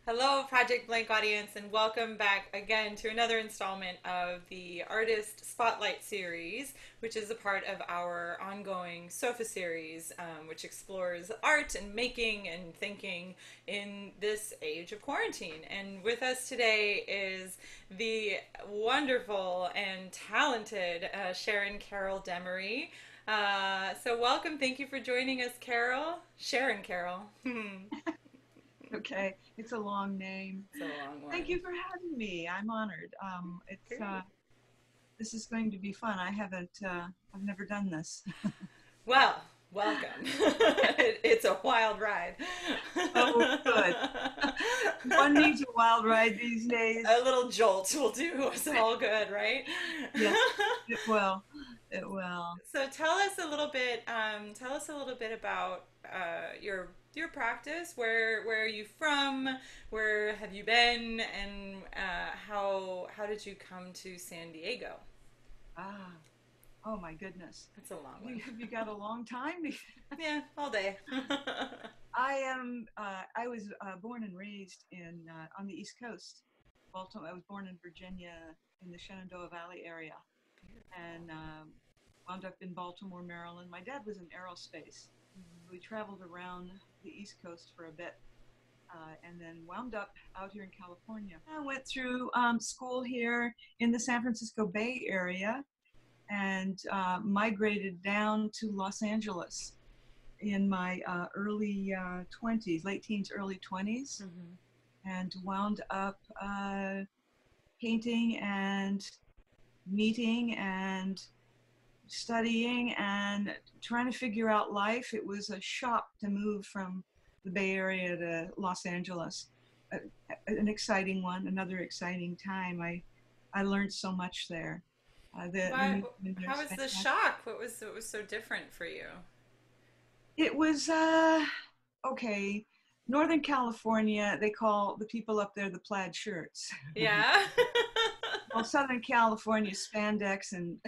Hello, Project Blank audience, and welcome back again to another installment of the Artist Spotlight series, which is a part of our ongoing SOFA series, which explores art and making and thinking in this age of quarantine. And with us today is the wonderful and talented Sharon Carol Demery. So welcome. Thank you for joining us, Carol. Sharon Carol. Okay, it's a long name. It's a long Thank one. you for having me. I'm honored. It's Great. This is going to be fun. I've never done this. Well, welcome. It's a wild ride. Oh, good. One needs a wild ride these A days. little jolt will do us all good, right? Yes, it will. It will. So tell us a little bit about your practice. Where are you from? Where have you been? And how did you come to San Diego? Ah, oh my goodness. That's a long one. Have you got a long time? Yeah, all day. I was born and raised on the East Coast. Baltimore. I was born in Virginia in the Shenandoah Valley area, and wound up in Baltimore, Maryland. My dad was in aerospace. We traveled around the East Coast for a bit, and then wound up out here in California. I went through school here in the San Francisco Bay Area and migrated down to Los Angeles in my early 20s, late teens, early 20s, Mhm. and wound up painting and meeting and studying and trying to figure out life. It was a shock to move from the Bay Area to Los Angeles. Uh, an exciting one, another exciting time. I learned so much there. The Why? museum there How is was the fantastic. shock? What was so different for you? It was okay. Northern California, they call the people up there the plaid shirts. Yeah. Well, Southern California, spandex, and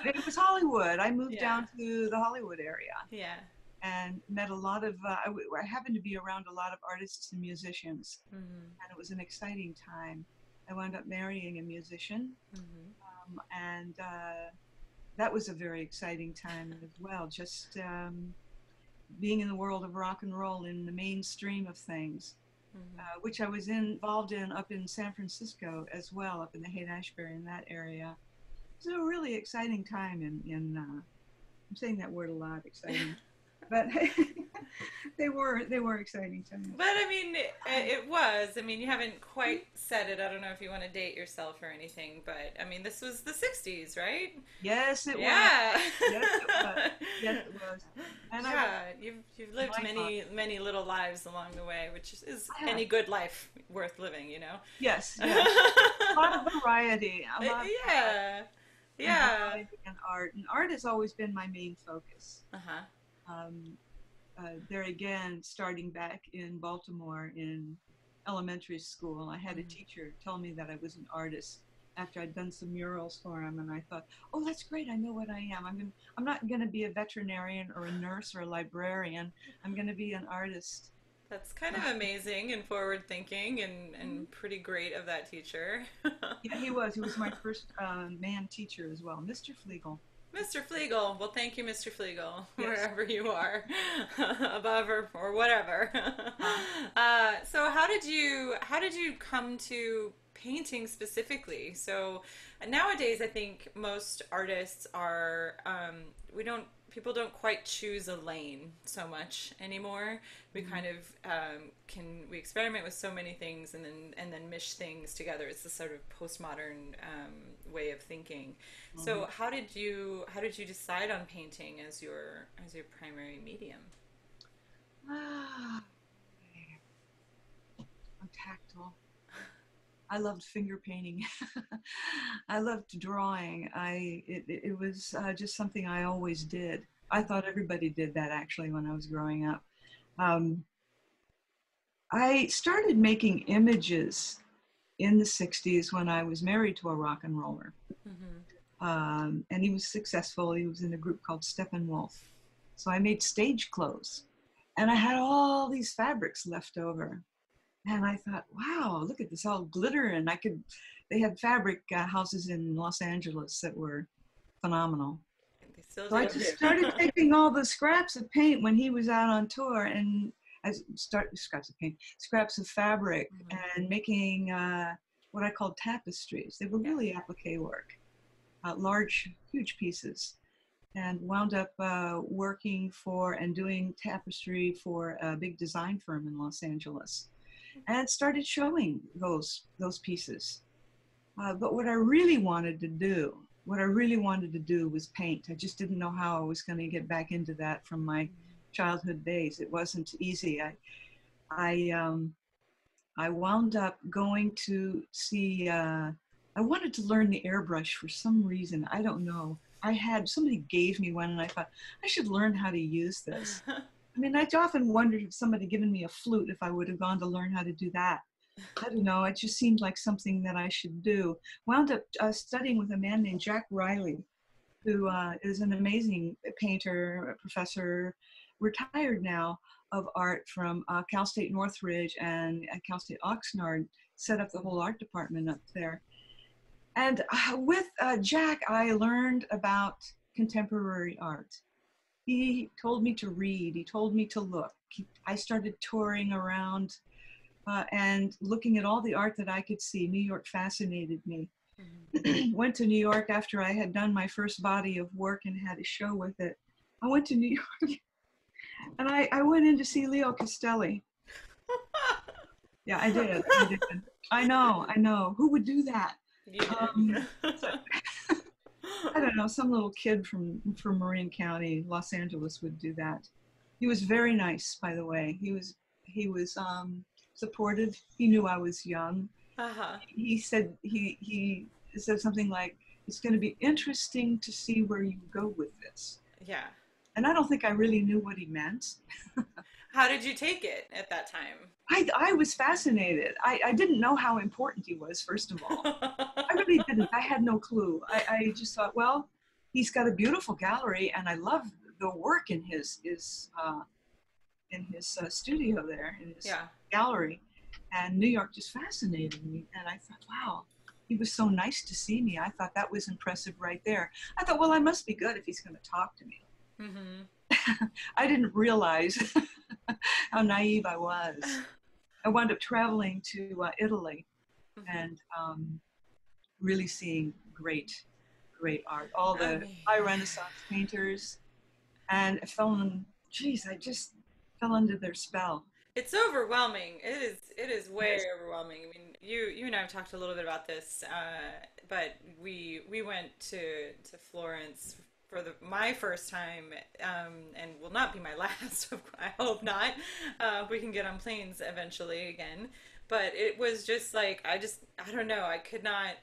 it was Hollywood. I moved Yeah. down to the Hollywood area Yeah. and met a lot of I happened to be around a lot of artists and musicians, Hmm. and it was an exciting time. I wound up marrying a musician, Hmm. and that was a very exciting time as well, just being in the world of rock and roll in the mainstream of things, Hmm. which I was involved in up in San Francisco as well, up in the Haight-Ashbury in that area. It was a really exciting time I'm saying that word a lot, exciting, but they were exciting times. But I mean, it was. I mean, you haven't quite said it. I don't know if you want to date yourself or anything, but I mean, this was the '60s, right? Yes, it was. Yeah. Yes, it was. Yes, it was. And I Yeah, you've lived my God, many little lives along the way, which is I have. any good life worth living, you know. Yes, yes. A lot of variety, a lot of Yeah. Yeah. variety in art, and art has always been my main focus. Uh-huh. Um, there again, starting back in Baltimore in elementary school, I had a Mhm. teacher tell me that I was an artist after I'd done some murals for him, and I thought, oh, that's great. I know what I am. I'm not going to be a veterinarian or a nurse or a librarian. I'm going to be an artist. That's kind So, of amazing and forward thinking and pretty great of that teacher. yeah, he was. He was my first man teacher as well, Mr. Flegel. Mr. Flegel. Well, thank you, Mr. Flegel, Yes. wherever you are, above or whatever. Uh, So how did you come to painting specifically? So nowadays, I think most artists are we don't people don't quite choose a lane so much anymore. We kind of we experiment with so many things and then mish things together. It's this sort of postmodern way of thinking. mhm. So how did you decide on painting as your primary medium? Ah, I'm tactile. I loved finger painting. I loved drawing. It was just something I always did. I thought everybody did that actually when I was growing up. Um, I started making images in the 60s when I was married to a rock and roller. Mm-hmm. And he was successful. He was in a group called Steppenwolf. So I made stage clothes. And I had all these fabrics left over. And I thought, wow, look at this all glitter. And they had fabric houses in Los Angeles that were phenomenal. They still So I do. just started taking all the scraps of paint when he was out on tour, and scraps of fabric, Mhm. and making what I called tapestries. They were Yeah. really applique work, large, huge pieces, and wound up working for and doing tapestry for a big design firm in Los Angeles, and started showing those pieces. But what I really wanted to do was paint. I just didn't know how I was going to get back into that from my childhood days. It wasn't easy. I, um, I wound up going to see, I wanted to learn the airbrush for some reason. I don't know. Somebody gave me one and I thought, I should learn how to use this. I mean, I often wondered if somebody had given me a flute, if I would have gone to learn how to do that. I don't know. It just seemed like something that I should do. Wound up studying with a man named Jack Riley, who is an amazing painter, a professor, retired now, of art from Cal State Northridge and Cal State Oxnard, set up the whole art department up there. And with Jack, I learned about contemporary art. He told me to read, he told me to look. I started touring around and looking at all the art that I could see. New York fascinated me. Went to New York after I had done my first body of work and had a show with it. I went to New York and I went in to see Leo Castelli. Yeah, I did. I did. I know. Who would do that? You did. Um, so, I don't know. Some little kid from Marin County, Los Angeles, would do that. He was very nice, by the way. He was supportive. He knew I was young. Uh-huh. He said something like, "It's going to be interesting to see where you go with this." Yeah. And I don't think I really knew what he meant. How did you take it at that time? I was fascinated. I didn't know how important he was, first of all. I really didn't. I had no clue. I just thought, well, he's got a beautiful gallery, and I love the work in his studio there, in his Yeah. gallery. And New York just fascinated me. And I thought, wow, he was so nice to see me. I thought that was impressive right there. I thought, well, I must be good if he's going to talk to me. Mm-hmm. I didn't realize how naive I was. I wound up traveling to Italy Mm-hmm. and really seeing great art. All I the mean, high Renaissance painters, and I just fell under their spell. it's overwhelming. It is way Yes. overwhelming. I mean, you and I have talked a little bit about this, but we went to Florence for my first time, and will not be my last. I hope not. We can get on planes eventually again, but it was just like I don't know. I could not.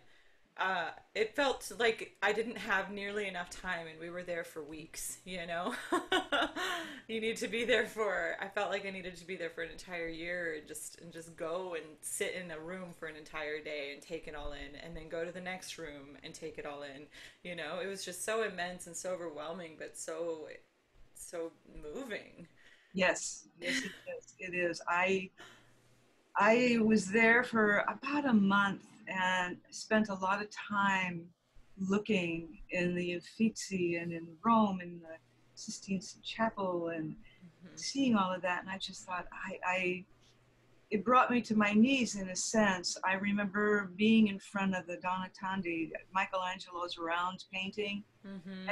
It felt like I didn't have nearly enough time, and we were there for weeks. You know, you need to be there for. I felt like I needed to be there for an entire year, and just go and sit in a room for an entire day and take it all in, and then go to the next room and take it all in. You know, it was just so immense and so overwhelming, but so moving. Yes, it is. It is. I was there for about a month and spent a lot of time looking in the Uffizi and in Rome in the Sistine Chapel and Hmm. seeing all of that. And I just thought, it brought me to my knees in a sense. I remember being in front of the Donatandi, Michelangelo's round painting, and Hmm.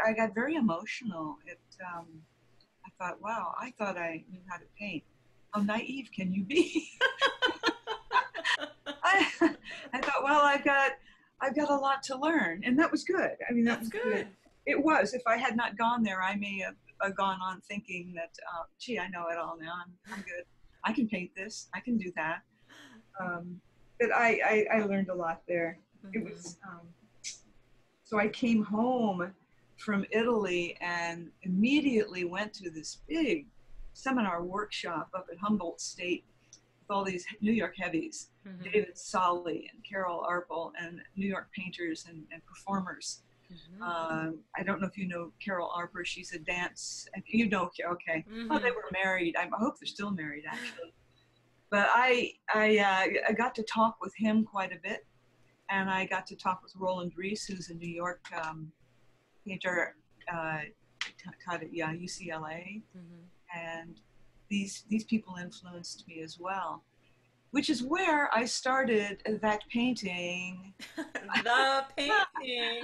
I got very emotional. I thought, wow, I thought I knew how to paint. How naive can you be? I, I thought, well, I've got a lot to learn, and that was good. I mean, that That's was good. good. It was. If I had not gone there, I may have gone on thinking that, gee, I know it all now. I'm good. I can paint this. I can do that. But I learned a lot there. It Hmm. was so I came home from Italy and immediately went to this big seminar workshop up at Humboldt State with all these New York heavies, Hmm. David Solly and Carol Arpel, and New York painters and performers. Hmm. I don't know if you know Carol Arper. She's a dance, you know, okay. Oh, they Hmm. were married. I hope they're still married, actually. But I got to talk with him quite a bit, and I got to talk with Roland Reese, who's a New York painter, uh, taught at UCLA, Mm-hmm. and these people influenced me as well, which is where I started that painting. The painting.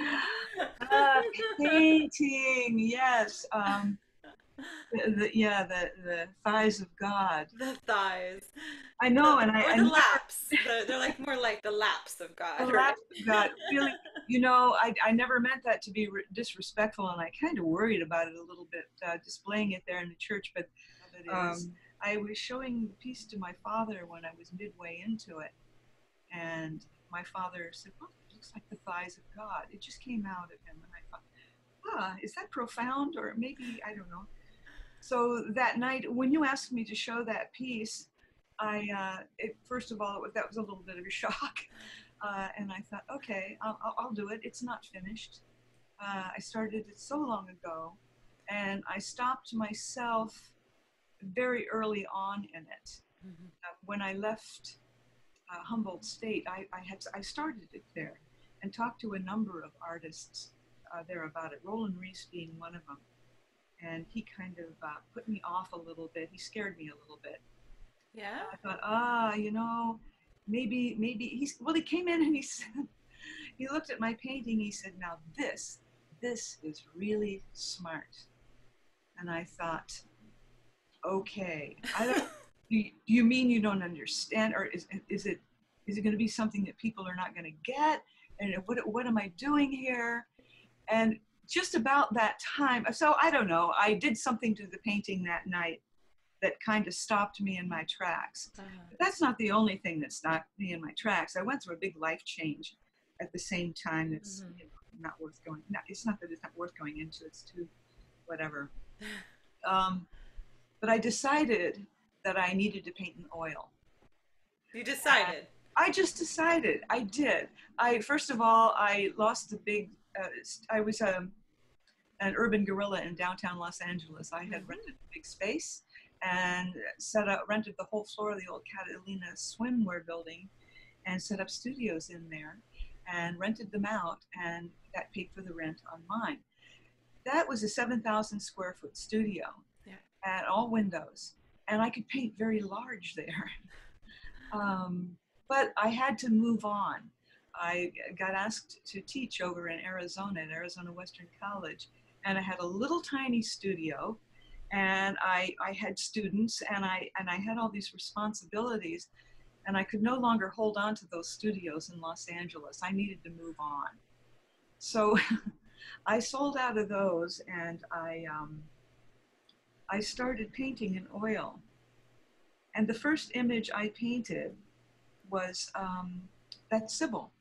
Ah, painting, yes. The thighs of God. The thighs. I know, and Or I the never laps. They're like more like the laps of the God, right? laps of God. Really, I never meant that to be disrespectful, and I kind of worried about it a little bit, displaying it there in the church. But It is. I was showing the piece to my father when I was midway into it, and my father said, "Well, it looks like the thighs of God." It just came out of him, and I thought, is that profound? Or maybe, I don't know. So that night, when you asked me to show that piece, first of all, that was a little bit of a shock. And I thought, okay, I'll do it. It's not finished. I started it so long ago, and I stopped myself very early on in it. Mm-hmm. When I left Humboldt State, I started it there and talked to a number of artists there about it, Roland Reese being one of them. And he kind of put me off a little bit. He scared me a little bit. Yeah. I thought, maybe he came in and he said, he looked at my painting. He said, now this is really smart. And I thought, okay, I don't, do you mean you don't understand? Or is it going to be something that people are not going to get? And what am I doing here? And just about that time, so I don't know, I did something to the painting that night that kind of stopped me in my tracks. But that's not the only thing that stopped me in my tracks. I went through a big life change at the same time that's not worth going. No, it's not that it's not worth going into. It's too whatever. But I decided that I needed to paint in oil. You decided. I just decided. I did. First of all, I lost the big. I was an urban guerrilla in downtown Los Angeles. I had rented a big space and rented the whole floor of the old Catalina swimwear building and set up studios in there and rented them out and got paid for the rent on mine. That was a 7,000 square foot studio and all windows. And I could paint very large there. But I had to move on. I got asked to teach over in Arizona at Arizona Western College. And I had a little tiny studio, and I had students, and I had all these responsibilities, and I could no longer hold on to those studios in Los Angeles. I needed to move on. So I sold out of those, and I started painting in oil. And the first image I painted was that Sybil.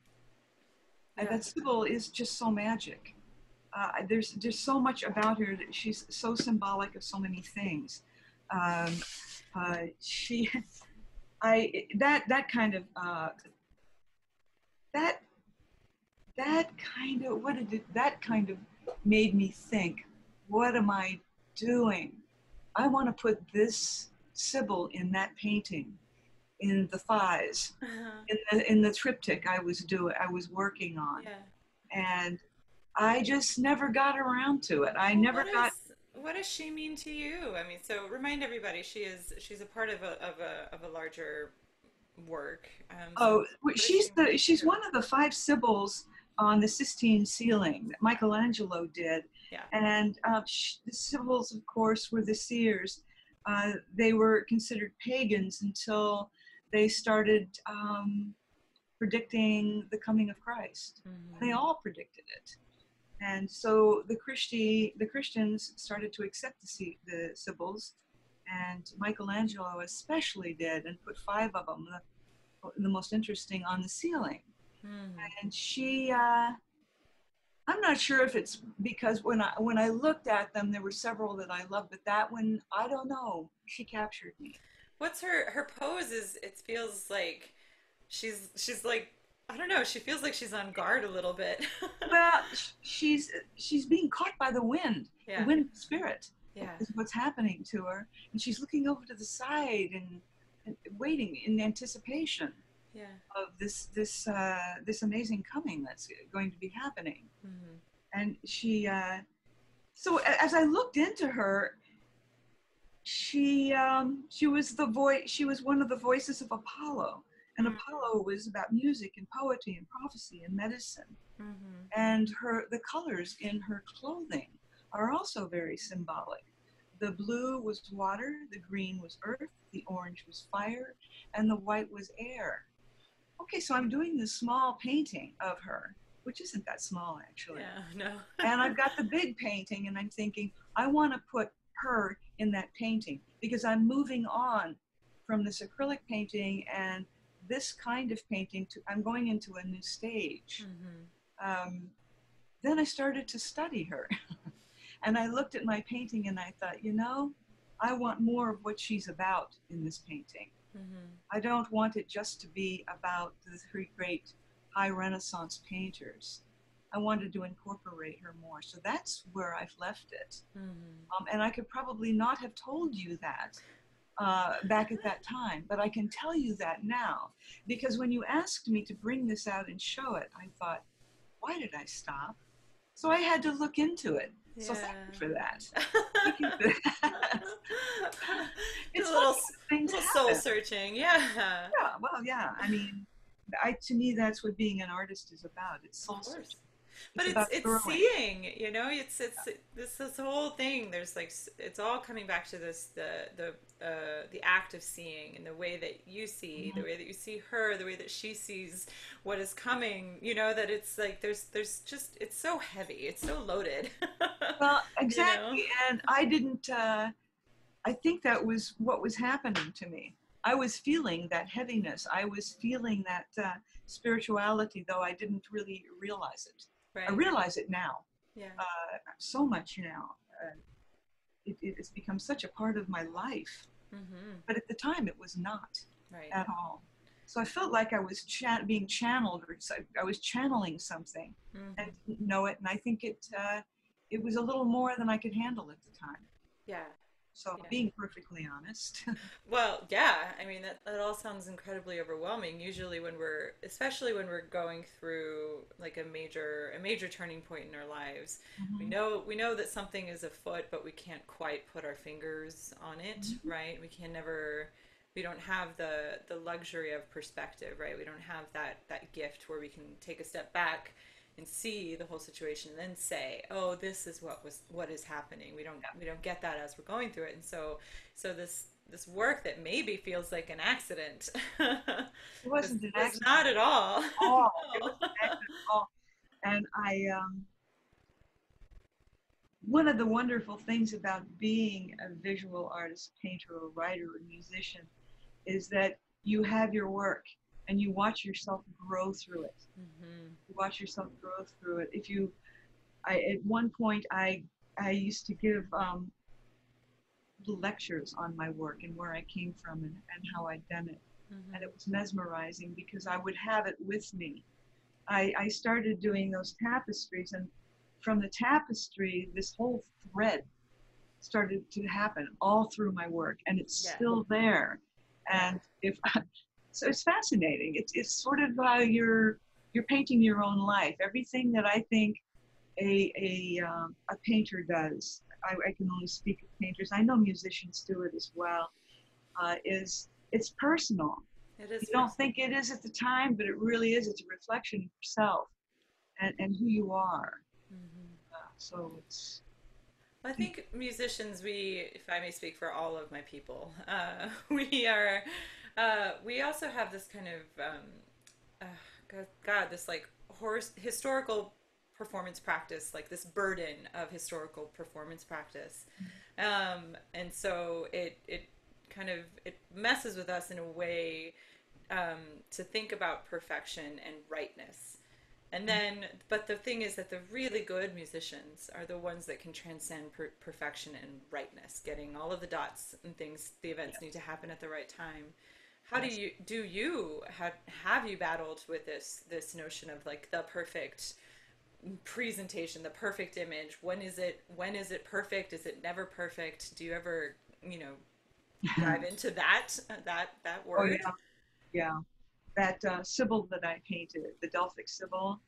And that Sybil is just so magic. There's so much about her that she's so symbolic of so many things. She, that kind of that kind of made me think, what am I doing? I want to put this Sybil in that painting, in the thighs, in the triptych I was working on, and I just never got around to it. I never got. What does she mean to you? I mean, so remind everybody she's a part of a larger work. She's one of the 5 Sibyls on the Sistine ceiling that Michelangelo did. Yeah. And the Sibyls, of course, were the seers. They were considered pagans until they started predicting the coming of Christ. They all predicted it. And so the Christians started to accept the Sibyls, and Michelangelo especially did, and put 5 of them, the most interesting, on the ceiling. And she, I'm not sure if it's because when I looked at them, there were several that I loved, but that one, I don't know, she captured me. What's her pose? It feels like she's like, I don't know, she feels like she's on guard a little bit. Well, she's being caught by the wind. The wind spirit is what's happening to her, and she's looking over to the side, and waiting in anticipation Yeah. of this amazing coming that's going to be happening. Mm-hmm. And so as I looked into her, she was the voice. She was one of the voices of Apollo, and Apollo was about music and poetry and prophecy and medicine. Mm-hmm. And the colors in her clothing are also very symbolic. The blue was water, the green was earth, the orange was fire, and the white was air. Okay, so I'm doing this small painting of her, which isn't that small actually. Yeah. No. And I've got the big painting, and I'm thinking, I want to put her in that painting because I'm moving on from this acrylic painting and this kind of painting to, I'm going into a new stage. Mm-hmm. Um, then I started to study her. And I looked at my painting and I thought, I want more of what she's about in this painting. Mm-hmm. I don't want it just to be about the three great high Renaissance painters. I wanted to incorporate her more. So that's where I've left it. Mm-hmm. And I could probably not have told you that back at that time, but I can tell you that now. Because when you asked me to bring this out and show it, I thought, why did I stop? So I had to look into it. So thank Yeah. you for that. Thank you for that. Just It's funny how a things little soul happen. searching. Yeah. Yeah, well, yeah. I mean, to me, that's what being an artist is about. It's Of soul course. searching. But It's about it's growing. seeing, it's this whole thing. There's like it's all coming back to this the act of seeing and the way that you see, the Mhm. way that you see her, the way that she sees what is coming. That it's like there's just it's so heavy, it's so loaded. Well, you know. exactly. And I didn't. I think that was what was happening to me. I was feeling that heaviness. I was feeling that spirituality, though I didn't really realize it. I Right. realize it now, Yeah. so much now. It's become such a part of my life. Mm-hmm. But at the time, it was not Right. at all. So I felt like I was being channeled, or I was channeling something, and Mm-hmm. didn't know it. And I think it was a little more than I could handle at the time. Yeah. So Yeah. being perfectly honest. Well, yeah, I mean that all sounds incredibly overwhelming. Usually especially when we're going through like a major turning point in our lives, Mhm. we know that something is afoot, but we can't quite put our fingers on it, Mhm. right? We don't have the luxury of perspective, right? We don't have that gift where we can take a step back and see the whole situation and then say, "Oh, this is what is happening." We don't get that as we're going through it. And so this work that maybe feels like an accident It wasn't an was accident not at all. at all. It No. wasn't an accident at all. And one of the wonderful things about being a visual artist, painter, or writer, or musician is that you have your work and you watch yourself grow through it. Hmm. You watch yourself grow through it. At one point, I used to give lectures on my work and where I came from and how I'd done it. And it Hmm. was mesmerizing because I would have it with me. I started doing those tapestries, and from the tapestry, this whole thread started to happen all through my work, and it's Yeah. still there. Yeah. And if so, it's fascinating. It's sort of how you're painting your own life. Everything that I think a painter does. I can only speak of painters. I know musicians do it as well. Is it's personal. It You is don't personal. think it is at the time, but it really is. It's a reflection of yourself and who you are. Hmm. So it's I think musicians, if I may speak for all of my people, we also have this kind of, this like historical performance practice, like this burden of historical performance practice. And so it kind of, it messes with us in a way, to think about perfection and rightness. And then, but the thing is that the really good musicians are the ones that can transcend perfection and rightness, getting all of the dots and things, the events need to yes, happen at the right time. How yes. do you have you battled with this notion of like the perfect presentation, the perfect image? When is it perfect? Is it never perfect? Do you ever, you know, dive into that Oh word? yeah, yeah. That Sybil that I painted, the Delphic Sybil,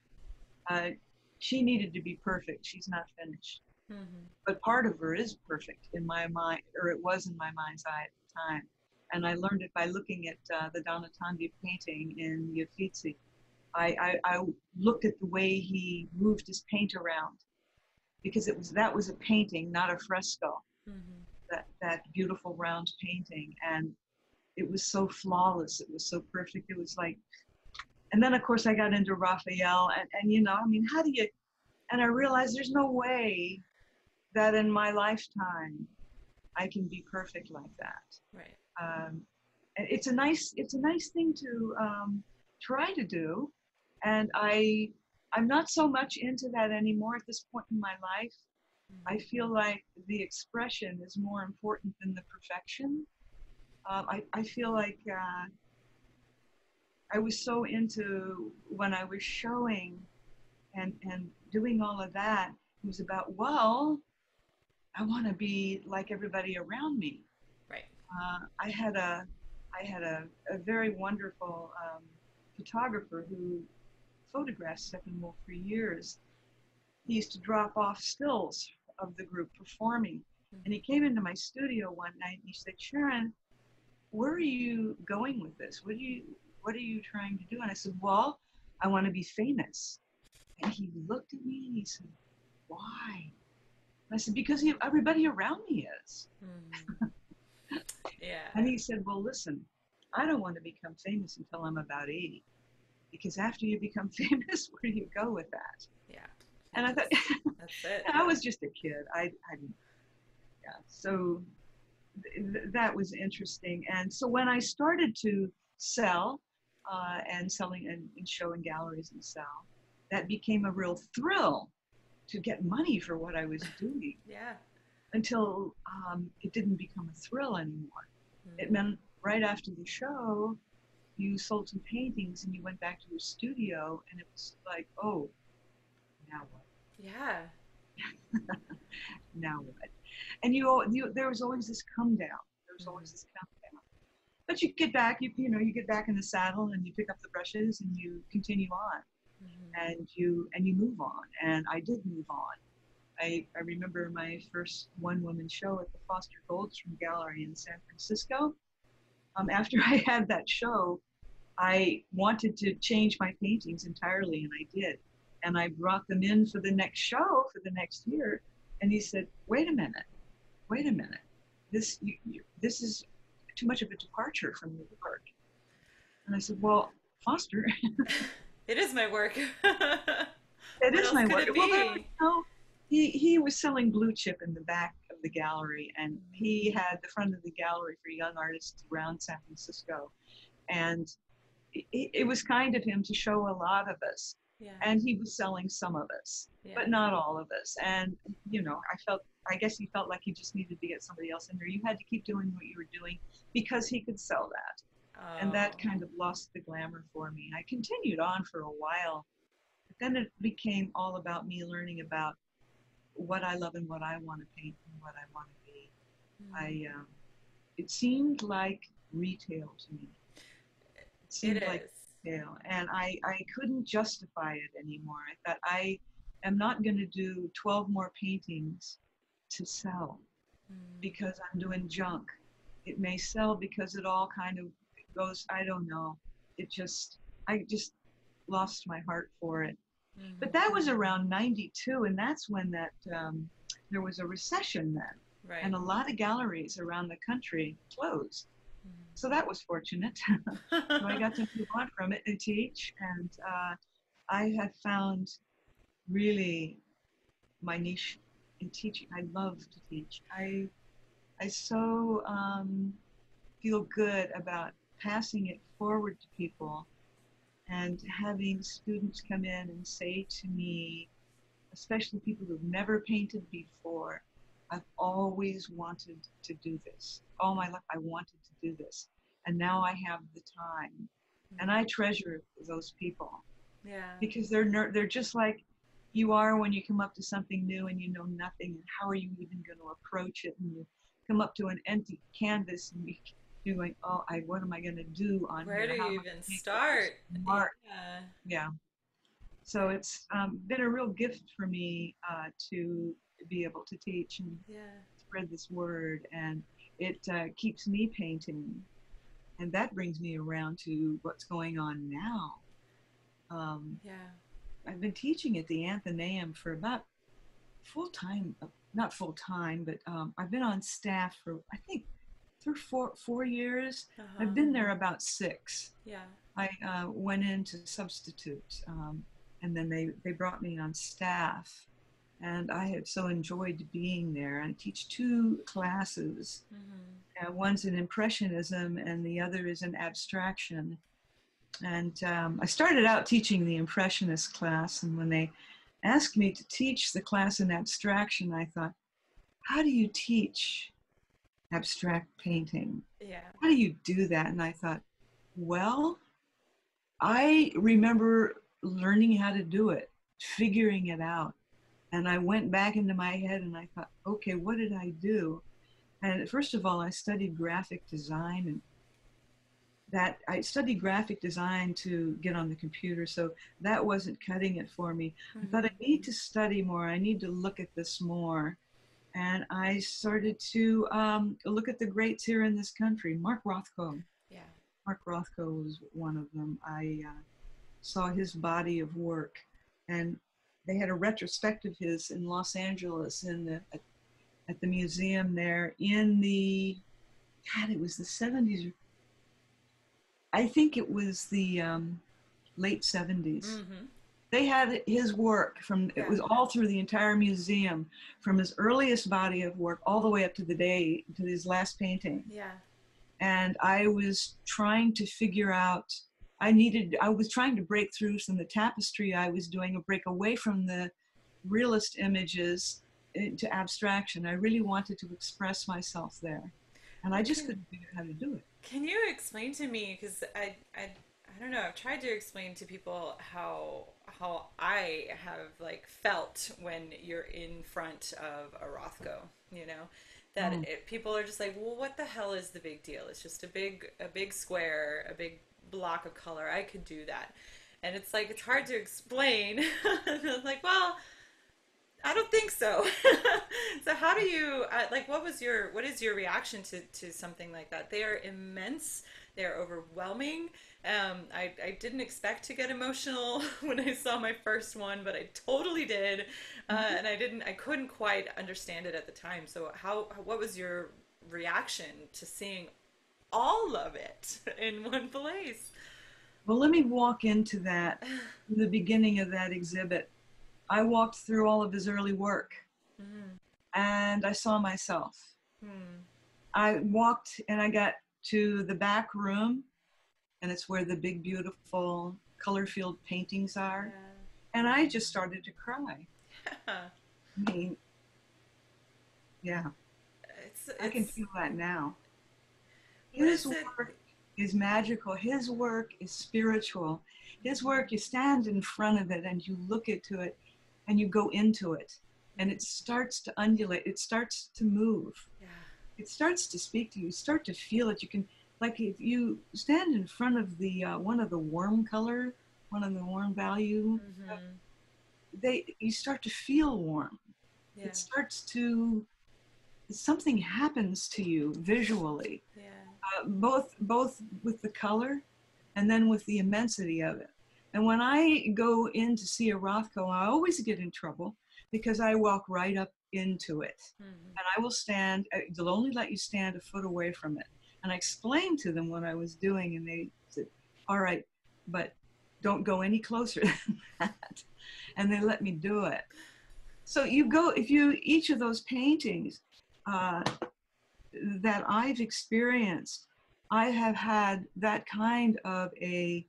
uh, she needed to be perfect. She's not finished, Hmm. but part of her is perfect in my mind, or it was in my mind's eye at the time. And I learned it by looking at the Donatandi painting in the Uffizi. I looked at the way he moved his paint around because that was a painting, not a fresco. Hmm. That beautiful round painting, and it was so flawless. It was so perfect. It was like, and then of course I got into Raphael, and I mean, how do you? And I realized there's no way that in my lifetime I can be perfect like that. Right. Um, it's a nice thing to try to do, and I'm not so much into that anymore at this point in my life. I Hmm. feel like the expression is more important than the perfection. I feel like I was so into when I was showing and doing all of that. It was about, well, I want to be like everybody around me. Right. I had a very wonderful photographer who photographed Steppenwolf for years. He used to drop off stills of the group performing. And he Hmm. came into my studio one night and he said, Sharon, where are you going with this? What are you trying to do? And I said, well, I want to be famous. And he looked at me and he said, why? And I said, because everybody around me is. Hmm. And Yeah. he said, well, listen, I don't want to become famous until I'm about 80. Because after you become famous, where do you go with that? Yeah. And I thought, That's it. and I was just a kid. I didn't, yeah. So that was interesting. And so when I started to sell and selling and show in galleries and sell, that became a real thrill to get money for what I was doing Yeah. until it didn't become a thrill anymore. It Hmm. meant right after the show, you sold some paintings and you went back to your studio, and it was like, oh, now what? Yeah. Now what? And you there was always this come down. There was always this Hmm. come down. But you get back, you get back in the saddle and you pick up the brushes and you continue on Hmm. and you move on. And I did move on. I remember my first one woman show at the Foster Goldstrom Gallery in San Francisco. After I had that show, I wanted to change my paintings entirely, and I did. And I brought them in for the next show for the next year. And he said, wait a minute. This is too much of a departure from your work. And I said, well, Foster, It is my work. it What is else my could work. it Well, be? he was selling blue chip in the back of the gallery, and Hmm. he had the front of the gallery for young artists around San Francisco. And it was kind of him to show a lot of us. Yeah. And he was selling some of us, Yeah. but not all of us. And, I guess he felt like he just needed to get somebody else in there. You had to keep doing what you were doing because he could sell that. And that Oh. kind of lost the glamour for me. I continued on for a while, but then it became all about me learning about what I love and what I want to paint and what I want to be. Hmm. I, it seemed like retail to me. It It seemed like is. retail, and I couldn't justify it anymore. I thought I am not going to do 12 more paintings to sell Hmm. because I'm doing junk. It may sell because it all kind of goes, I don't know. I just lost my heart for it. But Hmm. that was around 92, and that's when there was a recession then. Right. And a lot of galleries around the country closed. So that was fortunate. So I got to move on from it and teach. And I have found really my niche in teaching. I love to teach. I so feel good about passing it forward to people and having students come in and say to me, especially people who've never painted before, I've always wanted to do this. All my life, I wanted to do this. And now I have the time. And I treasure those people Yeah. because they're just like you are when you come up to something new and you know nothing. And how are you even going to approach it? And you come up to an empty canvas and you're going, oh, what am I going to do on Where here? do How am you I even going to make all this start? mark? Yeah. Yeah. So it's been a real gift for me to be able to teach and Yeah. spread this word, and it keeps me painting, and that brings me around to what's going on now. Um, Yeah. I've been teaching at the Athenaeum for about full time, not full time, but I've been on staff for I think through four years. Uh-huh. I've been there about six. Yeah. I went in to substitute, and then they brought me on staff, and I have so enjoyed being there. I teach two classes. Mm-hmm. One's an impressionism, and the other is an abstraction. And I started out teaching the impressionist class, and when they asked me to teach the class in abstraction, I thought, how do you teach abstract painting? Yeah. How do you do that? And I thought, well, I remember learning how to do it, figuring it out. And I went back into my head and I thought, okay, what did I do? And first of all, I studied graphic design, and that I studied graphic design to get on the computer. So that wasn't cutting it for me. I thought I Mm-hmm. need to study more. I need to look at this more. And I started to look at the greats here in this country. Mark Rothko. Yeah. Mark Rothko was one of them. I saw his body of work, and they had a retrospective of his in Los Angeles at the museum there in the, God, it was the 70s. I think it was the late 70s. Mm-hmm. They had his work it Yeah. was all through the entire museum, from his earliest body of work all the way up to to his last painting. Yeah. And I was trying to figure out, I was trying to break through from the tapestry I was doing, a break away from the realist images into abstraction. I really wanted to express myself there. And I Well, just couldn't figure out how to do it. can you explain to me? Because I don't know. I've tried to explain to people how I have like felt when you're in front of a Rothko. You know, that Mm. people are just like, well, what the hell is the big deal? It's just a big square, a big block of color. I could do that, and it's like it's hard to explain. It's like, well, I don't think so. So how do you like? What is your reaction to something like that? They are immense. They are overwhelming. I didn't expect to get emotional when I saw my first one, but I totally did, and I couldn't quite understand it at the time. So what was your reaction to seeing all of it in one place? Well, let me walk into that, the beginning of that exhibit. I walked through all of his early work, Mm-hmm. and I saw myself. Hmm. I walked and I got to the back room, and it's where the big, beautiful color field paintings are. And I just started to cry. Yeah. I mean, yeah, I can It's feel that now. what His is it? work is magical. His work is spiritual. His work, you stand in front of it and you look into it and you go into it, and it starts to undulate. It starts to move. Yeah. It starts to speak to you. You start to feel it. You can, like, if you stand in front of the one of the warm color, one of the warm value, Mm-hmm. you start to feel warm. Yeah. It starts to, something happens to you visually, Yeah. both with the color and then with the immensity of it. And when I go in to see a Rothko, I always get in trouble because I walk right up into it. Mm-hmm. And I will stand, they'll only let you stand a foot away from it. And I explained to them what I was doing, and they said, all right, but don't go any closer than that. And they let me do it. So each of those paintings uh, that I've experienced, I have had that kind of an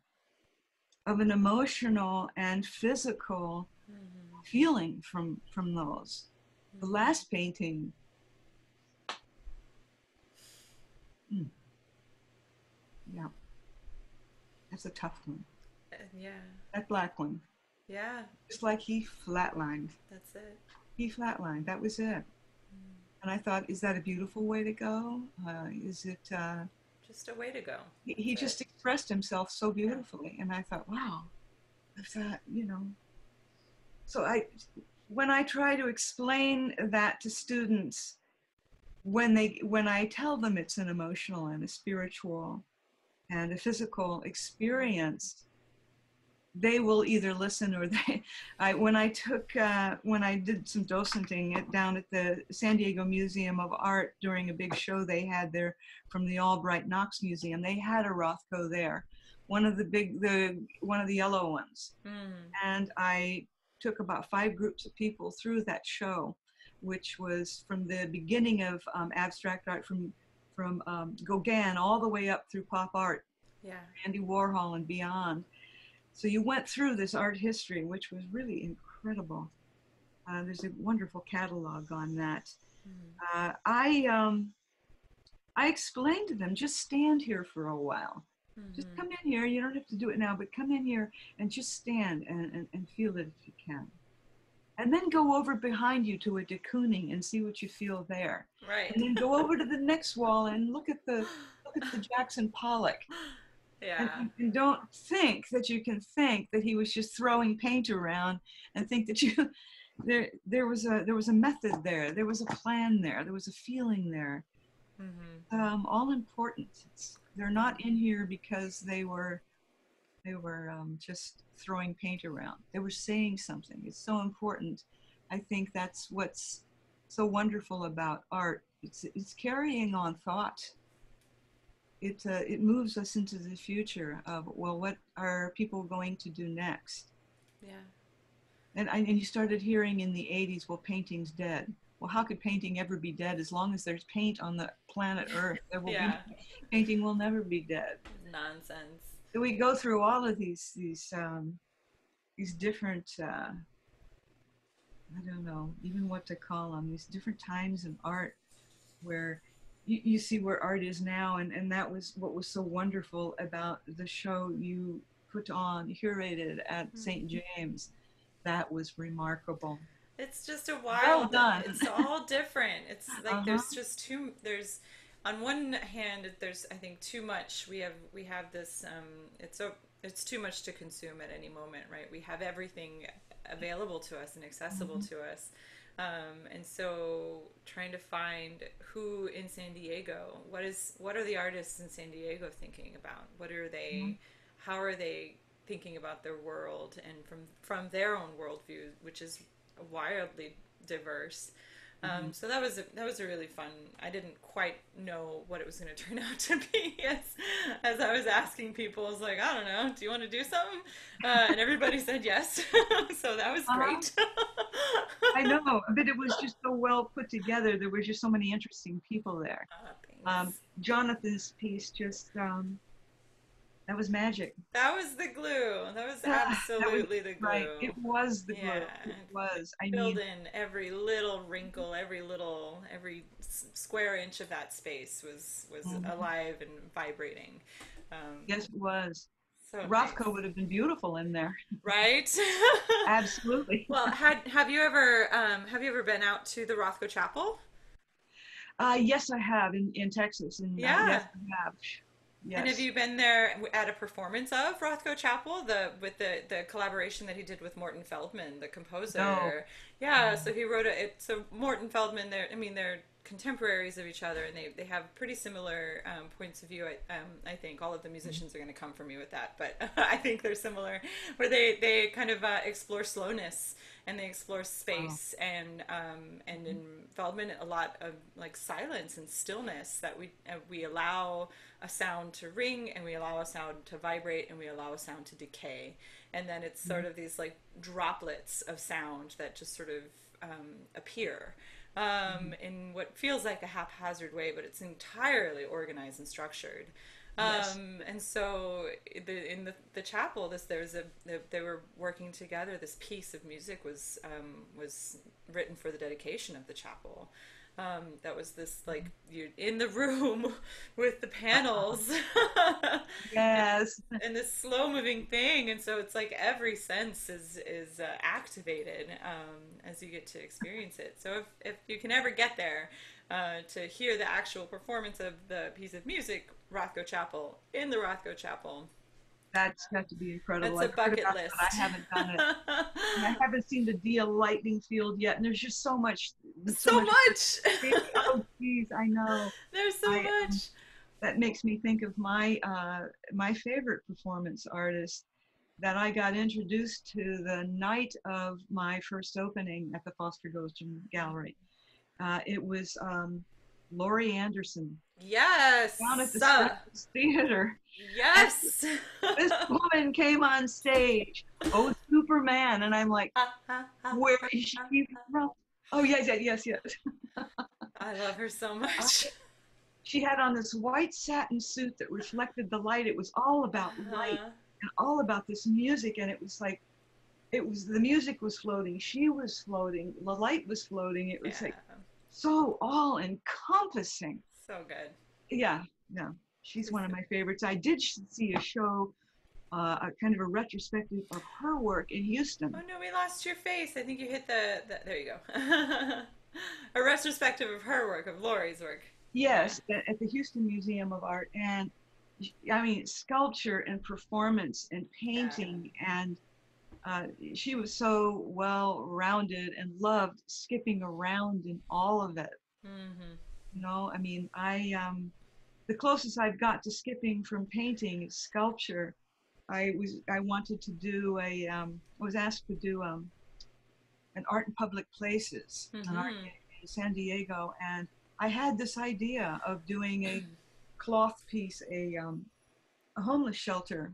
emotional and physical Mm-hmm. feeling from those. The last painting, mm, yeah, that's a tough one. Yeah. That black one, Yeah. just like he flatlined. That's it. He flatlined. That was it. And I thought, is that a beautiful way to go? Is it? Just a way to go. He That's it. just expressed himself so Yeah. beautifully, and I thought, wow, I thought, you know. So when I try to explain that to students, when I tell them it's an emotional and a spiritual and a physical experience, they will either listen or they. When I did some docenting down at the San Diego Museum of Art during a big show they had there from the Albright Knox Museum, they had a Rothko there, one of the yellow ones, Mm. and I took about 5 groups of people through that show, which was from the beginning of abstract art, from Gauguin all the way up through pop art, Yeah. Andy Warhol and beyond. So you went through this art history, which was really incredible. There's a wonderful catalog on that. Mm. Uh, I um, I explained to them, just stand here for a while. Just Mm-hmm. come in here. You don't have to do it now, but come in here and just stand and feel it if you can. And then go over behind you to a de Kooning and see what you feel there. Right. And then go over to the next wall and look at the Jackson Pollock. And, Yeah. and don't think that you can think that he was just throwing paint around and think that you there was a method there, there was a plan there was a feeling there. Mm-hmm. All important. They're Yeah. not in here because they were just throwing paint around. They were saying something. It's so important. I think that's what's so wonderful about art. It's carrying on thought. It moves us into the future of, well, what are people going to do next? Yeah. And you started hearing in the 80s, well, painting's dead. Well, how could painting ever be dead? As long as there's paint on the planet Earth, there will be Yeah. painting will never be dead. Nonsense. So we go through all of these different I don't know even what to call them, these different times in art where you see where art is now, and that was what was so wonderful about the show you put on, curated at St. James. That was remarkable. It's just a Well wild, done. it's all different. It's like Uh-huh. there's just too there's on one hand there's I think too much. We have this it's too much to consume at any moment, right? We have everything available to us and accessible Mhm. to us. And so trying to find who in San Diego, what are the artists in San Diego thinking about? What are Mhm. they how are they thinking about their world and from their own worldview, which is wildly diverse. Mhm. So that was a really fun. I didn't quite know what it was going to turn out to be as I was asking people. I was like, I don't know. Do you want to do something? And everybody said yes. So that was Uh-huh. great. I know, but it was just so well put together. There were just so many interesting people there. Thanks. Jonathan's piece just that was magic. That was the glue. That was That was absolutely the right. glue. It was the glue. Yeah, It was. I filled mean, in every little wrinkle, every square inch of that space was mhm. alive and vibrating. Um, Yes, it was. so Rothko nice, would have been beautiful in there. right? Absolutely. Well, have you ever been out to the Rothko Chapel? Yes, I have in Texas, and yes, Yeah. I have. And have Yes. you been there at a performance of Rothko Chapel, the with the collaboration that he did with Morton Feldman, the No. composer? Yeah, so he wrote so Morton Feldman, they're contemporaries of each other, and they have pretty similar points of view. I think all of the musicians are going to come for me with that, but I think they're similar, where they kind of explore slowness and they explore Wow. space, and in Feldman a lot of like silence and stillness, that we allow a sound to ring and we allow a sound to vibrate and we allow a sound to decay, and then it's sort of these like droplets of sound that just sort of appear in what feels like a haphazard way, but it's entirely organized and structured. Yes. And so in the chapel, they were working together. This piece of music was written for the dedication of the chapel. That was this like you're in the room with the panels and, Yes, and this slow moving thing, and so it's like every sense is activated as you get to experience it. So if you can ever get there to hear the actual performance of the piece of music, Rothko Chapel in the Rothko Chapel, that's got to be incredible. that's a I've heard bucket about it, but I list. haven't done it. And I haven't seen the Dia lightning field yet, and there's just so So much. much. Oh, geez, I know. There's so I much. That makes me think of my favorite performance artist that I got introduced to the night of my first opening at the Foster Goshen Gallery. It was Laurie Anderson down at the Yes. Stratford Theater, and Yes. this woman came on stage, oh Superman, and I'm like, where is she from? Oh yes, yes, yes, yes. I love her so I, much. she had on this white satin suit that reflected the light. It was all about light Uh, and all about this music, and it was like the music was floating, she was floating, the light was floating. It was yeah. like so all encompassing. So good. Yeah, yeah. She's one of my favorites. I did see a show, a kind of a retrospective of her work in Oh Houston. no, we lost your face. I think you hit the there you go. A retrospective of her work, of Laurie's work. Yeah. Yes, at the Houston Museum of Art. And I mean, sculpture and performance and Yeah. painting. And she was so well rounded and loved skipping around in all of it. Mm-hmm. You know, I mean, the closest I've got to skipping from painting is sculpture. I wanted to do I was asked to do an art in public places, an art Mm-hmm. in San Diego, and I had this idea of doing a cloth piece, a homeless shelter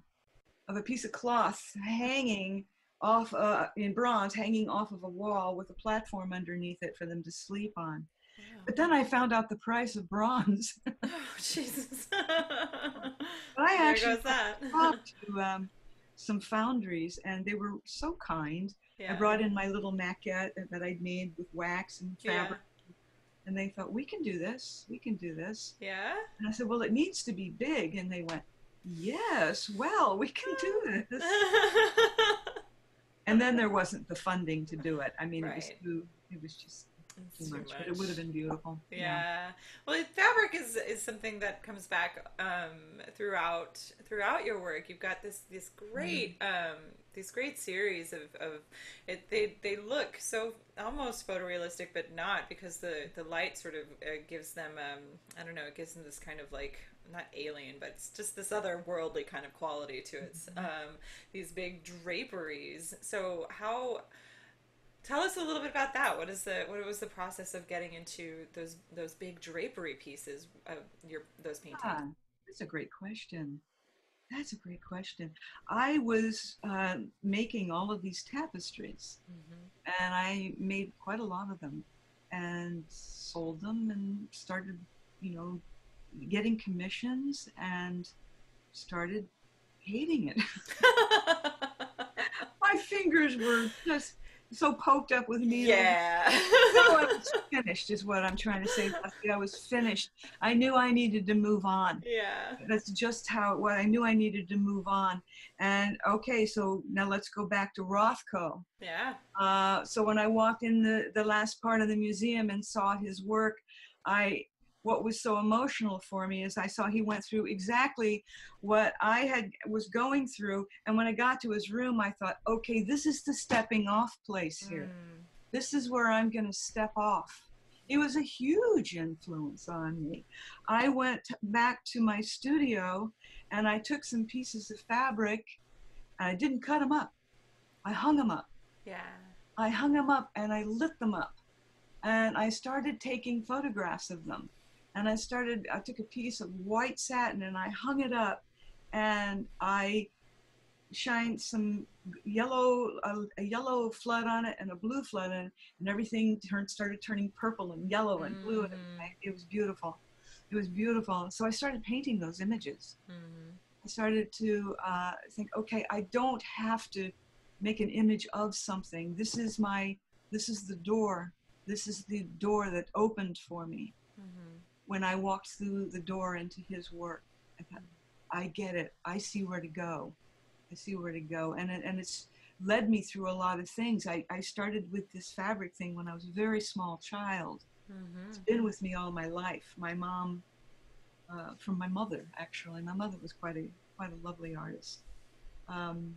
of a piece of cloth hanging off in bronze, hanging off of a wall with a platform underneath it for them to sleep on. Wow. But then I found out the price of bronze. Oh, Jesus. But I There actually goes that. talked to some foundries, and they were so kind. I Yeah. brought in my little maquette that I'd made with wax and Yeah. fabric, and they thought, we can do this, we can do this. Yeah. And I said, well, it needs to be big. And they went, yes, well, we can do this. And then there wasn't the funding to do it. I mean, Right. it was just It's too too much, but it would have much. been beautiful. Yeah. Yeah. Well, fabric is something that comes back throughout your work. You've got this Mm. great these great series of it. They look so almost photorealistic, but not because the light sort of gives them I don't know. It gives them this kind of like not alien, but it's just this otherworldly kind of quality to it. These big draperies. So how? Tell us a little bit about that. What was the process of getting into those big drapery pieces of your those paintings? Ah, that's a great question. That's a great question. I was making all of these tapestries, Mm-hmm. and I made quite a lot of them and sold them and started, you know, getting commissions and started hating it. My fingers were just so poked up with needles. Yeah. No, I was finished, is what I'm trying to say, Leslie. I was finished. I knew I needed to move on. Yeah. That's just how what I knew I needed to move on. And okay, so now let's go back to Rothko. Yeah. So when I walked in the last part of the museum and saw his work, I what was so emotional for me is I saw he went through exactly what I had was going through. And when I got to his room, I thought, okay, this is the stepping off place here. Mm. This is where I'm going to step off. It was a huge influence on me. I went back to my studio and I took some pieces of fabric and I didn't cut them up. I hung them up. Yeah. I hung them up and I lit them up. And I started taking photographs of them. And I took a piece of white satin and I hung it up and I shined some a yellow flood on it and a blue flood on it, and everything started turning purple and yellow and blue. And Mm-hmm. it was beautiful. It was beautiful. So I started painting those images. Mm-hmm. I started to think, okay, I don't have to make an image of something. This is the door. this is the door that opened for me. Mm-hmm. When I walked through the door into his work, I thought, I get it. I see where to go. I see where to go. And it's led me through a lot of things. I started with this fabric thing when I was a very small child. It's Mm-hmm. been with me all my life. My mom, from my mother, actually. My mother was quite a lovely artist. Um,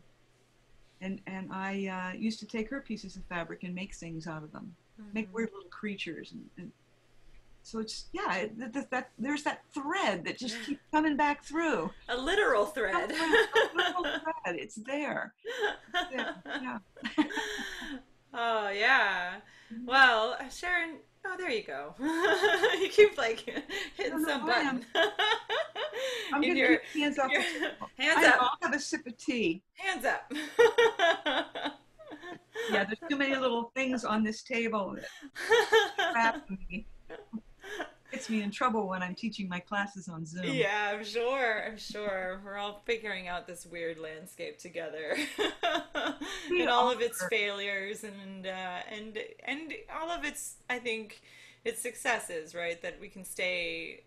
and I used to take her pieces of fabric and make things out of them, make Mm-hmm. weird little creatures, and so it's yeah, that there's that thread that just keeps coming back through. A literal Come thread. around, a little thread. It's there. It's there. Yeah. Oh, yeah. Well, Sharon, oh, there you go. You keep like No, hitting no, some I am. button. I'm In gonna your, keep my hands off your the table. hands I know. up, I'll have a sip of tea. hands up. Yeah, there's too many little things on this table that trap me. Gets me in trouble when I'm teaching my classes on Zoom. Yeah, I'm sure. I'm sure. We're all figuring out this weird landscape together. We And all are. of its failures and all of its, I think, its successes, right? That we can stay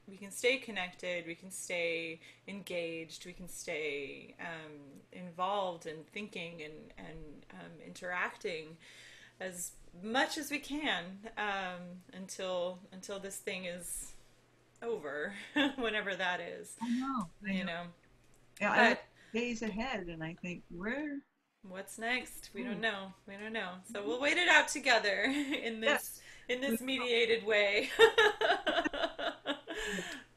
connected, we can stay engaged, we can stay involved and thinking and interacting as much as we can until this thing is over, whenever that is, I know. I you know. know. Yeah, I look But days ahead and I think, where? what's next? We don't Ooh, know. We don't know. So we'll wait it out together in this yes, in we this mediated way. will.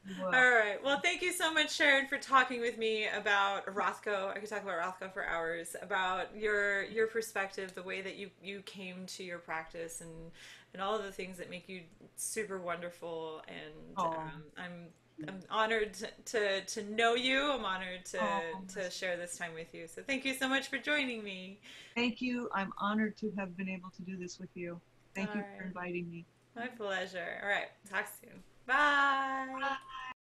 We will. All right. Well, thank you so much, Sharon, for talking with me about Rothko. I could talk about Rothko for hours, about your perspective, the way that you came to your practice, and all of the things that make you super wonderful. And Oh, I'm honored to know you. I'm honored oh, to share this time with you. So thank you so much for joining me. thank you. I'm honored to have been able to do this with you. All Thank you for right. inviting me. My pleasure. All right. Talk soon. Bye. Bye.